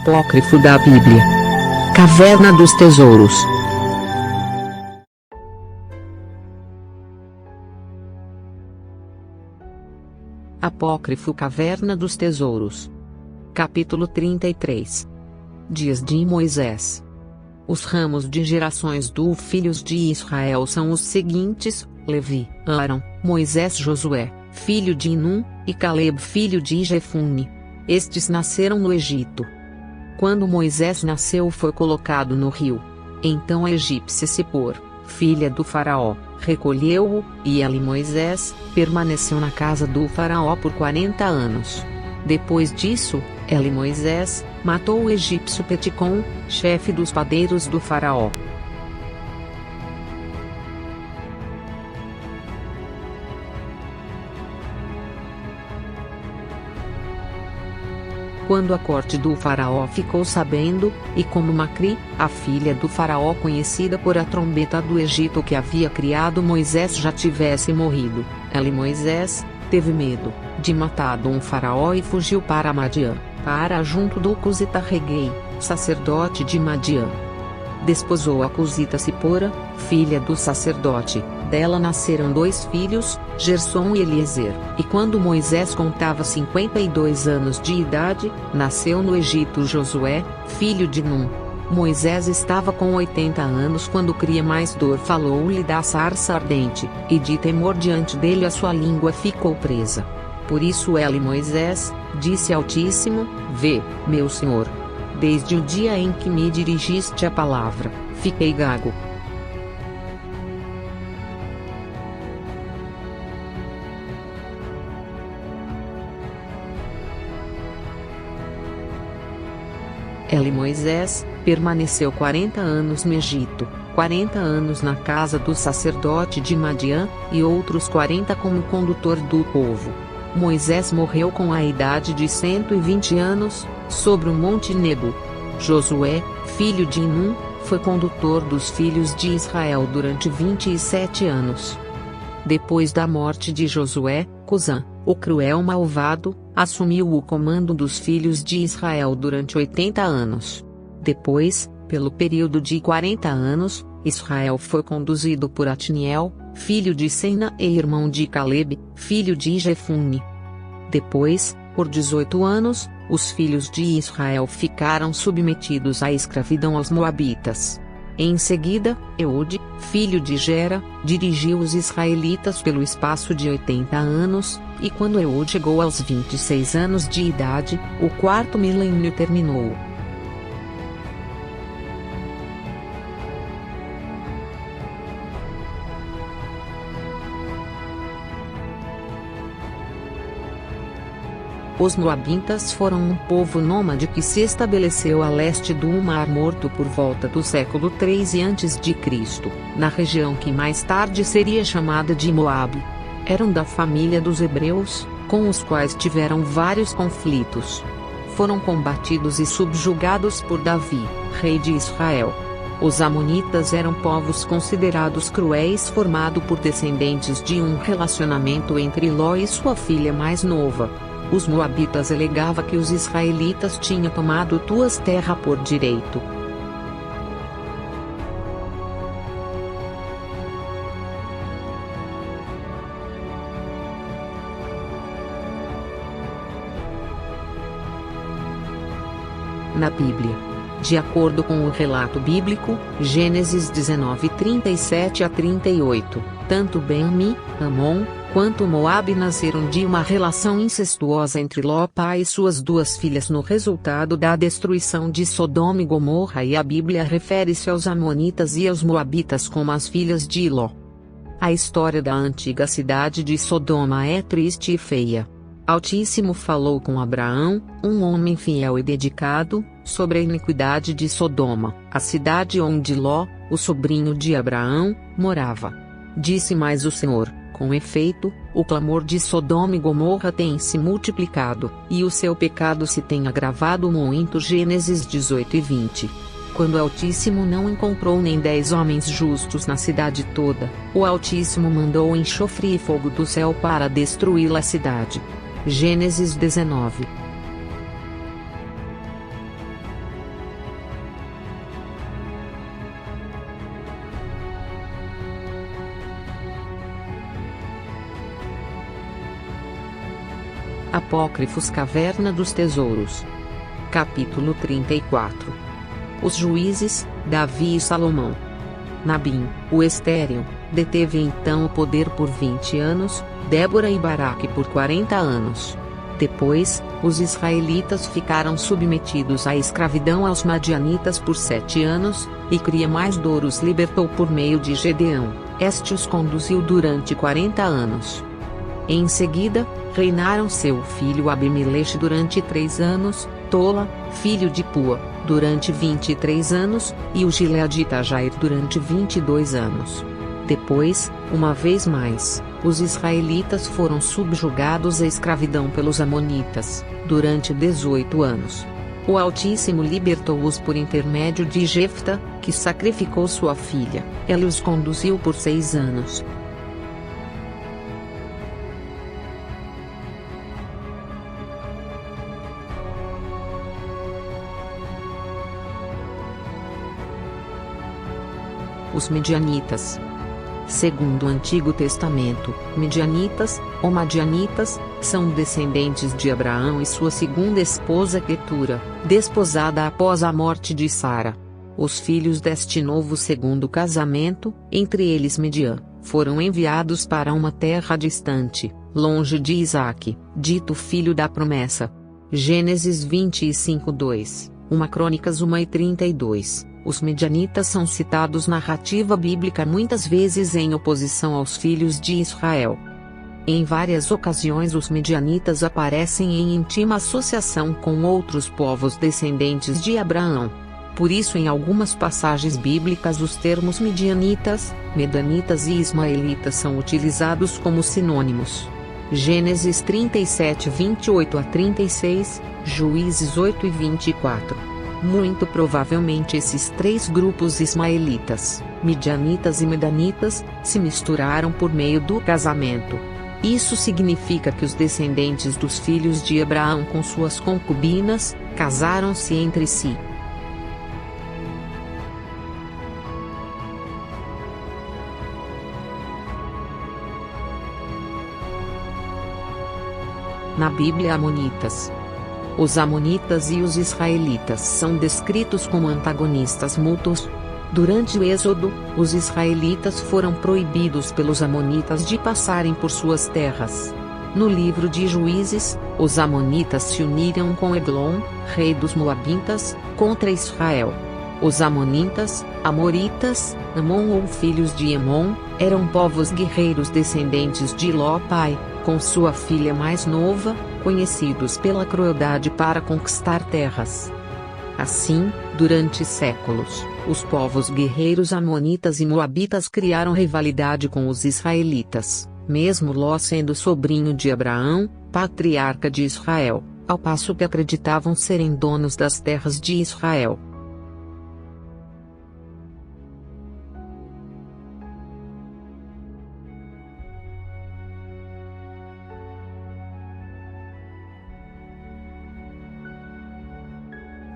Apócrifo da Bíblia. Caverna dos Tesouros. Apócrifo Caverna dos Tesouros. Capítulo 33. Dias de Moisés. Os ramos de gerações dos filhos de Israel são os seguintes: Levi, Arão, Moisés, Josué, filho de Num, e Caleb, filho de Jefune. Estes nasceram no Egito. Quando Moisés nasceu, foi colocado no rio. Então a egípcia Sipor, filha do faraó, recolheu-o, e ele, Moisés, permaneceu na casa do faraó por 40 anos. Depois disso, ele, Moisés, matou o egípcio Peticom, chefe dos padeiros do faraó. Quando a corte do faraó ficou sabendo, e como Macri, a filha do faraó conhecida por a trombeta do Egito que havia criado Moisés, já tivesse morrido, ele, Moisés, teve medo de matar um faraó e fugiu para Madiã, para junto do cusita Reguei, sacerdote de Madiã. Desposou a cusita Sipora, filha do sacerdote. Dela nasceram 2 filhos, Gersom e Eliezer. E quando Moisés contava 52 anos de idade, nasceu no Egito Josué, filho de Num. Moisés estava com 80 anos quando cria mais dor falou-lhe da sarça ardente, e de temor diante dele a sua língua ficou presa. Por isso ele, Moisés, disse Altíssimo: Vê, meu Senhor, desde o dia em que me dirigiste a palavra, fiquei gago. Ele, Moisés, permaneceu 40 anos no Egito, 40 anos na casa do sacerdote de Madiã, e outros 40 como condutor do povo. Moisés morreu com a idade de 120 anos, sobre o Monte Nebo. Josué, filho de Num, foi condutor dos filhos de Israel durante 27 anos. Depois da morte de Josué, Cozã, o cruel malvado, assumiu o comando dos filhos de Israel durante 80 anos. Depois, pelo período de 40 anos, Israel foi conduzido por Otniel, filho de Sena e irmão de Caleb, filho de Jefune. Depois, por 18 anos, os filhos de Israel ficaram submetidos à escravidão aos moabitas. Em seguida, Eude, filho de Gera, dirigiu os israelitas pelo espaço de 80 anos, e quando Eude chegou aos 26 anos de idade, o 4º milênio terminou. Os moabitas foram um povo nômade que se estabeleceu a leste do Mar Morto por volta do século 3 a.C., na região que mais tarde seria chamada de Moabe. Eram da família dos hebreus, com os quais tiveram vários conflitos. Foram combatidos e subjugados por Davi, rei de Israel. Os amonitas eram povos considerados cruéis, formado por descendentes de um relacionamento entre Ló e sua filha mais nova. Os moabitas alegavam que os israelitas tinham tomado tuas terras por direito. Na Bíblia, de acordo com o relato bíblico, Gênesis 19:37-38, tanto Ben-Ami, Amon, quanto Moabe nasceram de uma relação incestuosa entre Ló pai e suas 2 filhas no resultado da destruição de Sodoma e Gomorra, e a Bíblia refere-se aos amonitas e aos moabitas como as filhas de Ló. A história da antiga cidade de Sodoma é triste e feia. Altíssimo falou com Abraão, um homem fiel e dedicado, sobre a iniquidade de Sodoma, a cidade onde Ló, o sobrinho de Abraão, morava. Disse mais o Senhor: com efeito, o clamor de Sodoma e Gomorra tem se multiplicado, e o seu pecado se tem agravado muito. Gênesis 18:20. Quando o Altíssimo não encontrou nem 10 homens justos na cidade toda, o Altíssimo mandou enxofre e fogo do céu para destruí a cidade. Gênesis 19. Apócrifos Caverna dos Tesouros. Capítulo 34. Os juízes, Davi e Salomão. Nabim, o estéril, deteve então o poder por 20 anos, Débora e Baraque por 40 anos. Depois, os israelitas ficaram submetidos à escravidão aos madianitas por 7 anos, e Cria-mais-Dor os libertou por meio de Gedeão. Este os conduziu durante 40 anos. Em seguida, reinaram seu filho Abimeleque durante 3 anos, Tola, filho de Pua, durante 23 anos, e o gileadita Jair durante 22 anos. Depois, uma vez mais, os israelitas foram subjugados à escravidão pelos amonitas, durante 18 anos. O Altíssimo libertou-os por intermédio de Jefta, que sacrificou sua filha. Ele os conduziu por 6 anos. Os Midianitas. Segundo o Antigo Testamento, Midianitas, ou Madianitas, são descendentes de Abraão e sua segunda esposa Quetura, desposada após a morte de Sara. Os filhos deste novo segundo casamento, entre eles Midian, foram enviados para uma terra distante, longe de Isaque, dito filho da promessa. Gênesis 25:2, 1 Crônicas 1:32. Os Midianitas são citados na narrativa bíblica muitas vezes em oposição aos filhos de Israel. Em várias ocasiões os Midianitas aparecem em íntima associação com outros povos descendentes de Abraão. Por isso em algumas passagens bíblicas os termos Midianitas, Medanitas e Ismaelitas são utilizados como sinônimos. Gênesis 37:28-36, Juízes 8:24. Muito provavelmente esses 3 grupos ismaelitas, midianitas e medanitas, se misturaram por meio do casamento. Isso significa que os descendentes dos filhos de Abraão com suas concubinas, casaram-se entre si. Na Bíblia Amonitas. Os amonitas e os israelitas são descritos como antagonistas mútuos. Durante o Êxodo, os israelitas foram proibidos pelos amonitas de passarem por suas terras. No livro de Juízes, os amonitas se uniram com Eglon, rei dos moabitas, contra Israel. Os amonitas, amoritas, Amon ou filhos de Emon, eram povos guerreiros descendentes de Ló pai, com sua filha mais nova, conhecidos pela crueldade para conquistar terras. Assim, durante séculos, os povos guerreiros amonitas e moabitas criaram rivalidade com os israelitas, mesmo Ló sendo sobrinho de Abraão, patriarca de Israel, ao passo que acreditavam serem donos das terras de Israel.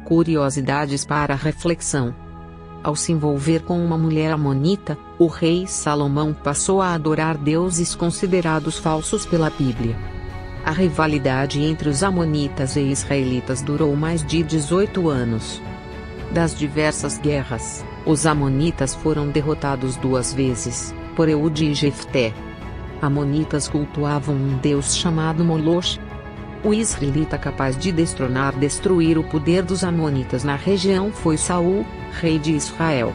Curiosidades para reflexão. Ao se envolver com uma mulher amonita, o rei Salomão passou a adorar deuses considerados falsos pela Bíblia. A rivalidade entre os amonitas e israelitas durou mais de 18 anos. Das diversas guerras, os amonitas foram derrotados 2 vezes, por Eude e Jefté. Amonitas cultuavam um deus chamado Moloch. O israelita capaz de destruir o poder dos amonitas na região foi Saul, rei de Israel.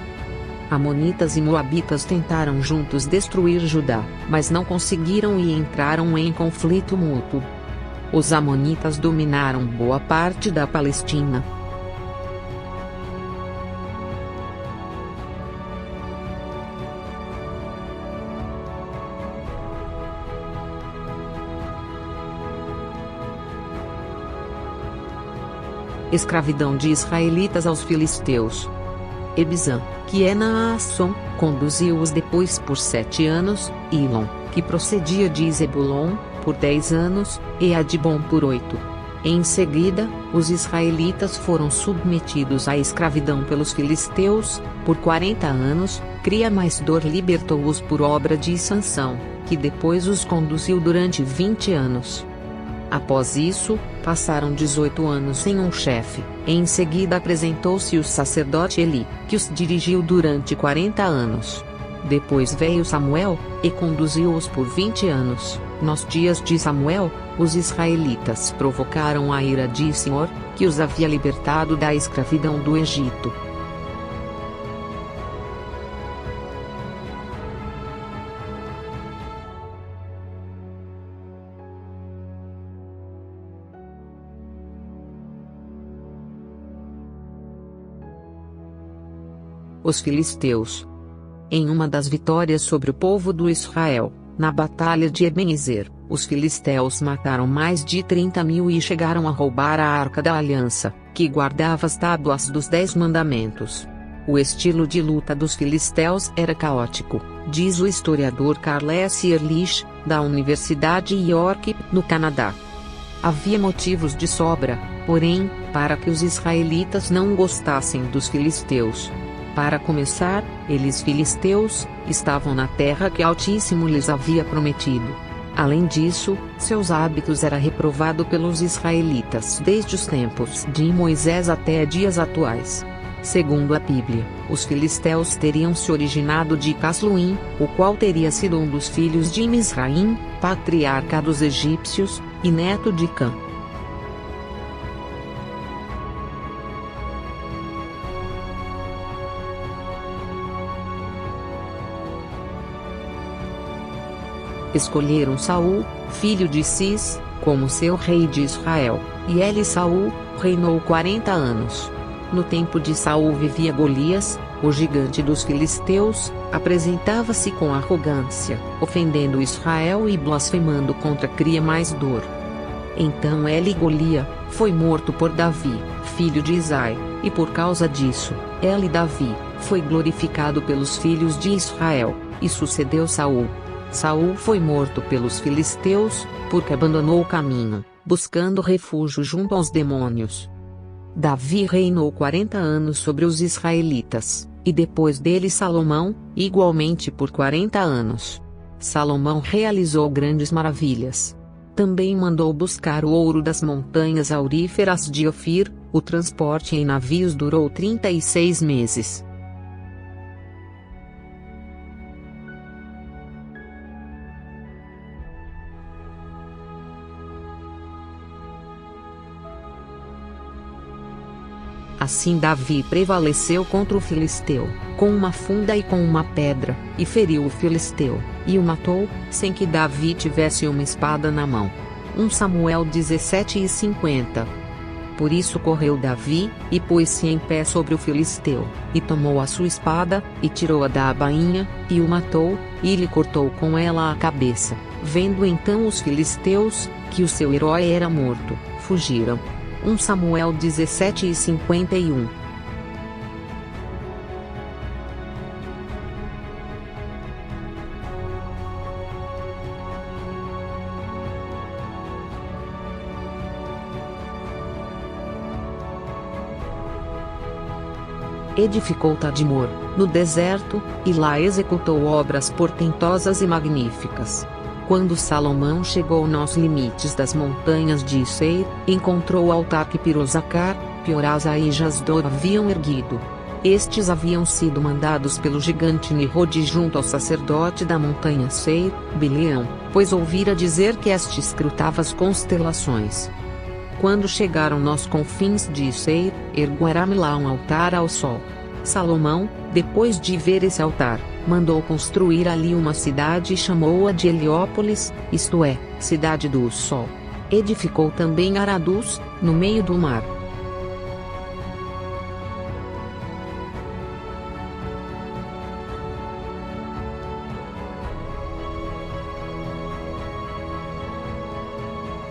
Amonitas e moabitas tentaram juntos destruir Judá, mas não conseguiram e entraram em conflito mútuo. Os amonitas dominaram boa parte da Palestina. Escravidão de israelitas aos filisteus. Ebizã, que é Naasson, conduziu-os depois por 7 anos, Ilom, que procedia de Zebulon, por 10 anos, e Adibom por 8. Em seguida, os israelitas foram submetidos à escravidão pelos filisteus, por 40 anos, Cria-mais-Dor libertou-os por obra de Sansão, que depois os conduziu durante 20 anos. Após isso, passaram 18 anos sem um chefe. Em seguida apresentou-se o sacerdote Eli, que os dirigiu durante 40 anos. Depois veio Samuel, e conduziu-os por 20 anos. Nos dias de Samuel, os israelitas provocaram a ira de Senhor, que os havia libertado da escravidão do Egito. Os filisteus. Em uma das vitórias sobre o povo do Israel, na batalha de Ebenezer, os filisteus mataram mais de 30.000 e chegaram a roubar a Arca da Aliança, que guardava as tábuas dos 10 mandamentos. O estilo de luta dos filisteus era caótico, diz o historiador Carl S. Ehrlich, da Universidade York, no Canadá. Havia motivos de sobra, porém, para que os israelitas não gostassem dos filisteus. Para começar, eles filisteus, estavam na terra que Altíssimo lhes havia prometido. Além disso, seus hábitos era reprovado pelos israelitas desde os tempos de Moisés até dias atuais. Segundo a Bíblia, os filisteus teriam se originado de Casluim, o qual teria sido um dos filhos de Misraim, patriarca dos egípcios, e neto de Cã. Escolheram Saul, filho de Cis, como seu rei de Israel, e ele Saul reinou 40 anos. No tempo de Saul vivia Golias, o gigante dos filisteus, apresentava-se com arrogância, ofendendo Israel e blasfemando contra cria mais dor. Então ele Golias foi morto por Davi, filho de Isai, e por causa disso, ele Davi foi glorificado pelos filhos de Israel, e sucedeu Saul. Saul foi morto pelos filisteus, porque abandonou o caminho, buscando refúgio junto aos demônios. Davi reinou 40 anos sobre os israelitas, e depois dele Salomão, igualmente por 40 anos. Salomão realizou grandes maravilhas. Também mandou buscar o ouro das montanhas auríferas de Ofir, o transporte em navios durou 36 meses. Assim Davi prevaleceu contra o filisteu, com uma funda e com uma pedra, e feriu o filisteu, e o matou, sem que Davi tivesse uma espada na mão. 1 Samuel 17:50. Por isso correu Davi, e pôs-se em pé sobre o filisteu, e tomou a sua espada, e tirou-a da bainha, e o matou, e lhe cortou com ela a cabeça. Vendo então os filisteus, que o seu herói era morto, fugiram. 1 Samuel 17:51. Edificou Tadmor, no deserto, e lá executou obras portentosas e magníficas. Quando Salomão chegou nos limites das montanhas de Seir, encontrou o altar que Pirozacar, Pioraza e Jasdor haviam erguido. Estes haviam sido mandados pelo gigante Nimrod junto ao sacerdote da montanha Seir, Bileão, pois ouvira dizer que este escrutava as constelações. Quando chegaram nos confins de Seir, ergueram lá um altar ao sol. Salomão, depois de ver esse altar, mandou construir ali uma cidade e chamou-a de Heliópolis, isto é, Cidade do Sol. Edificou também Aradus, no meio do mar.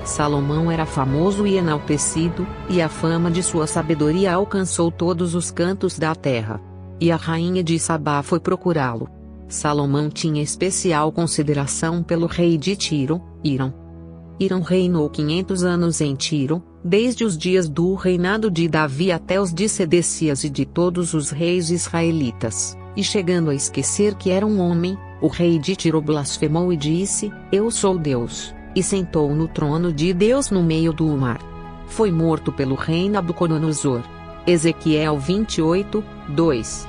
Salomão era famoso e enaltecido, e a fama de sua sabedoria alcançou todos os cantos da terra. E a rainha de Sabá foi procurá-lo. Salomão tinha especial consideração pelo rei de Tiro, Irão. Irão reinou 500 anos em Tiro, desde os dias do reinado de Davi até os de Sedecias e de todos os reis israelitas, e chegando a esquecer que era um homem, o rei de Tiro blasfemou e disse: Eu sou Deus. e sentou no trono de Deus no meio do mar. Foi morto pelo rei Nabucodonosor. Ezequiel 28, 2.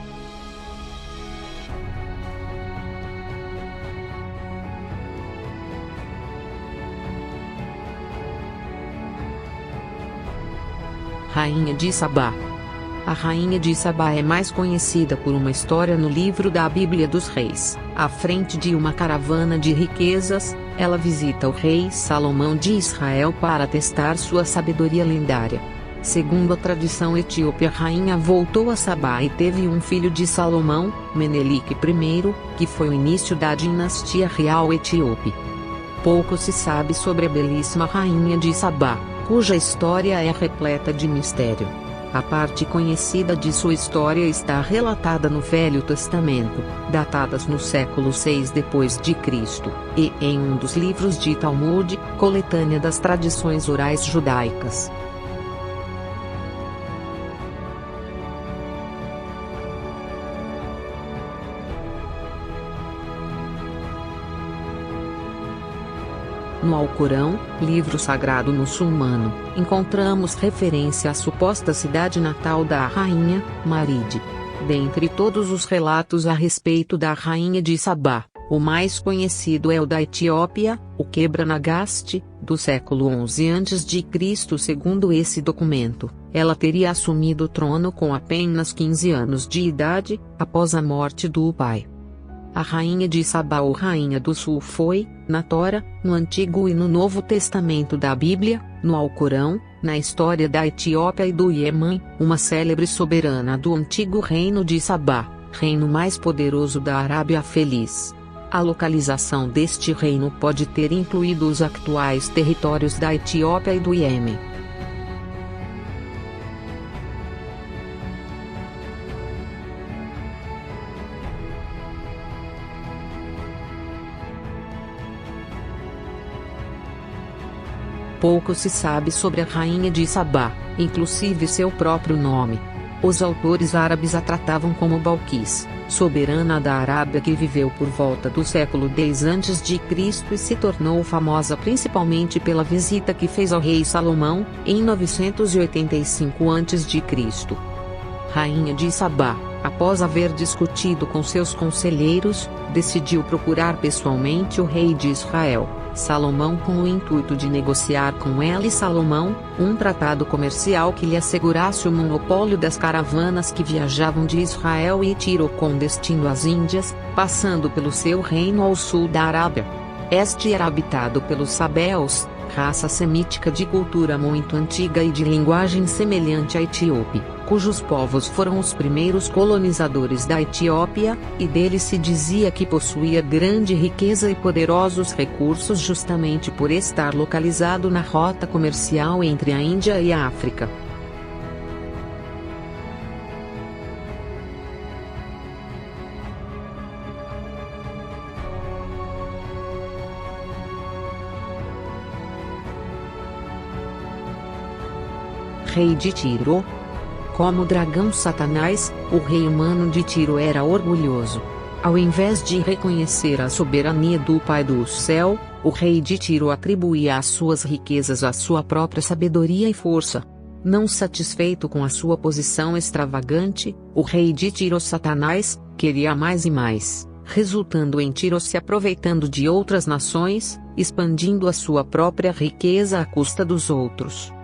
Rainha de Sabá. A Rainha de Sabá é mais conhecida por uma história no livro da Bíblia dos Reis. À frente de uma caravana de riquezas, ela visita o rei Salomão de Israel para testar sua sabedoria lendária. Segundo a tradição etíope, a rainha voltou a Sabá e teve um filho de Salomão, Menelik I, que foi o início da dinastia real etíope. Pouco se sabe sobre a belíssima Rainha de Sabá, cuja história é repleta de mistério. A parte conhecida de sua história está relatada no Velho Testamento, datadas no século VI d.C., e em um dos livros de Talmud, coletânea das tradições orais judaicas. No Alcorão, livro sagrado muçulmano, encontramos referência à suposta cidade natal da rainha, Maride. Dentre todos os relatos a respeito da rainha de Sabá, o mais conhecido é o da Etiópia, o Quebra-Nagast, do século XI a.C. Segundo esse documento, ela teria assumido o trono com apenas 15 anos de idade, após a morte do pai. A rainha de Sabá ou rainha do sul foi, na Tora, no Antigo e no Novo Testamento da Bíblia, no Alcorão, na história da Etiópia e do Iêmen, uma célebre soberana do antigo reino de Sabá, reino mais poderoso da Arábia Feliz. A localização deste reino pode ter incluído os atuais territórios da Etiópia e do Iêmen. Pouco se sabe sobre a rainha de Sabá, inclusive seu próprio nome. Os autores árabes a tratavam como Balquis, soberana da Arábia que viveu por volta do século X a.C. e se tornou famosa principalmente pela visita que fez ao rei Salomão, em 985 a.C. Rainha de Sabá, após haver discutido com seus conselheiros, decidiu procurar pessoalmente o rei de Israel, Salomão, com o intuito de negociar com ela e Salomão, um tratado comercial que lhe assegurasse o monopólio das caravanas que viajavam de Israel e Tiro com destino às Índias, passando pelo seu reino ao sul da Arábia. Este era habitado pelos Sabeus, raça semítica de cultura muito antiga e de linguagem semelhante à etíope, cujos povos foram os primeiros colonizadores da Etiópia, e dele se dizia que possuía grande riqueza e poderosos recursos justamente por estar localizado na rota comercial entre a Índia e a África. Rei de Tiro. Como o dragão Satanás, o rei humano de Tiro era orgulhoso. Ao invés de reconhecer a soberania do Pai do Céu, o rei de Tiro atribuía as suas riquezas à sua própria sabedoria e força. Não satisfeito com a sua posição extravagante, o rei de Tiro Satanás queria mais e mais, resultando em Tiro se aproveitando de outras nações, expandindo a sua própria riqueza à custa dos outros.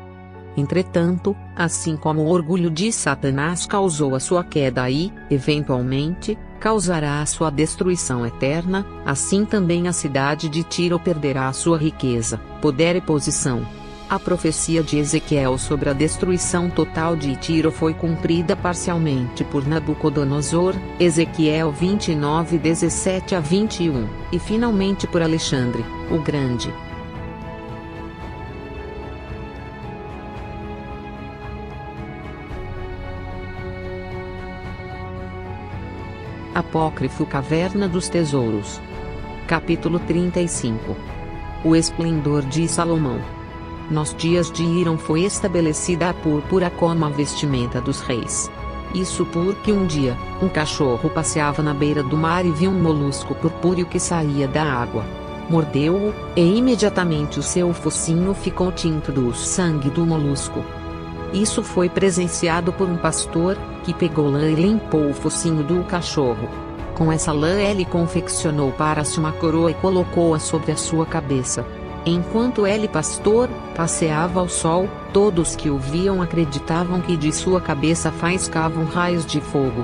Entretanto, assim como o orgulho de Satanás causou a sua queda e, eventualmente, causará a sua destruição eterna, assim também a cidade de Tiro perderá a sua riqueza, poder e posição. A profecia de Ezequiel sobre a destruição total de Tiro foi cumprida parcialmente por Nabucodonosor, Ezequiel 29, 17 a 21, e finalmente por Alexandre, o Grande. Apócrifo Caverna dos Tesouros. Capítulo 35. O esplendor de Salomão. Nos dias de Hírão foi estabelecida a púrpura como a vestimenta dos reis. Isso porque um dia, um cachorro passeava na beira do mar e viu um molusco purpúreo que saía da água. mordeu-o, e imediatamente o seu focinho ficou tinto do sangue do molusco. Isso foi presenciado por um pastor, que pegou lã e limpou o focinho do cachorro. Com essa lã ele confeccionou para si uma coroa e colocou-a sobre a sua cabeça. Enquanto ele, pastor, passeava ao sol, todos que o viam acreditavam que de sua cabeça faiscavam raios de fogo.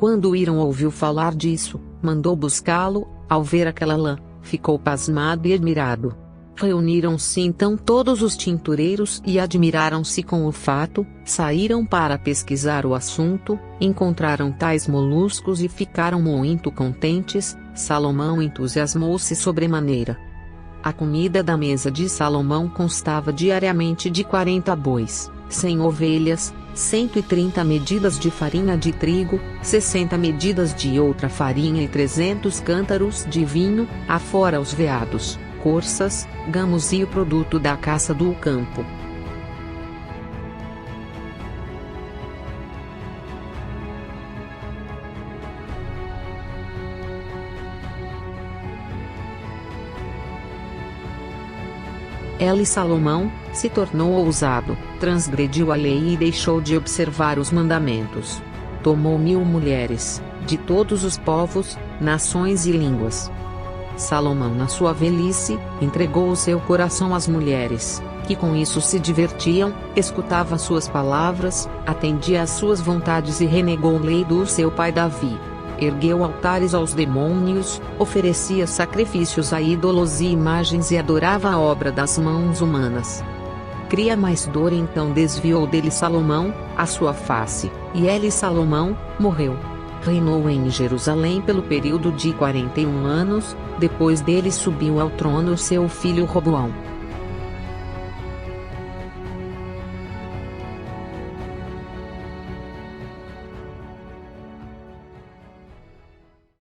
Quando Irão ouviu falar disso, mandou buscá-lo. Ao ver aquela lã, ficou pasmado e admirado. Reuniram-se então todos os tintureiros e admiraram-se com o fato, saíram para pesquisar o assunto, encontraram tais moluscos e ficaram muito contentes. Salomão entusiasmou-se sobremaneira. A comida da mesa de Salomão constava diariamente de 40 bois, 100 ovelhas, 130 medidas de farinha de trigo, 60 medidas de outra farinha e 300 cântaros de vinho, afora os veados, corças, gamos e o produto da caça do campo. Salomão se tornou ousado, transgrediu a lei e deixou de observar os mandamentos. Tomou 1000 mulheres, de todos os povos, nações e línguas. Salomão, na sua velhice, entregou o seu coração às mulheres, que com isso se divertiam, escutava suas palavras, atendia às suas vontades e renegou a lei do seu pai Davi. Ergueu altares aos demônios, oferecia sacrifícios a ídolos e imagens e adorava a obra das mãos humanas. Cria mais dor, então desviou dele Salomão a sua face, e Salomão morreu. Reinou em Jerusalém pelo período de 41 anos, depois dele subiu ao trono seu filho Roboão.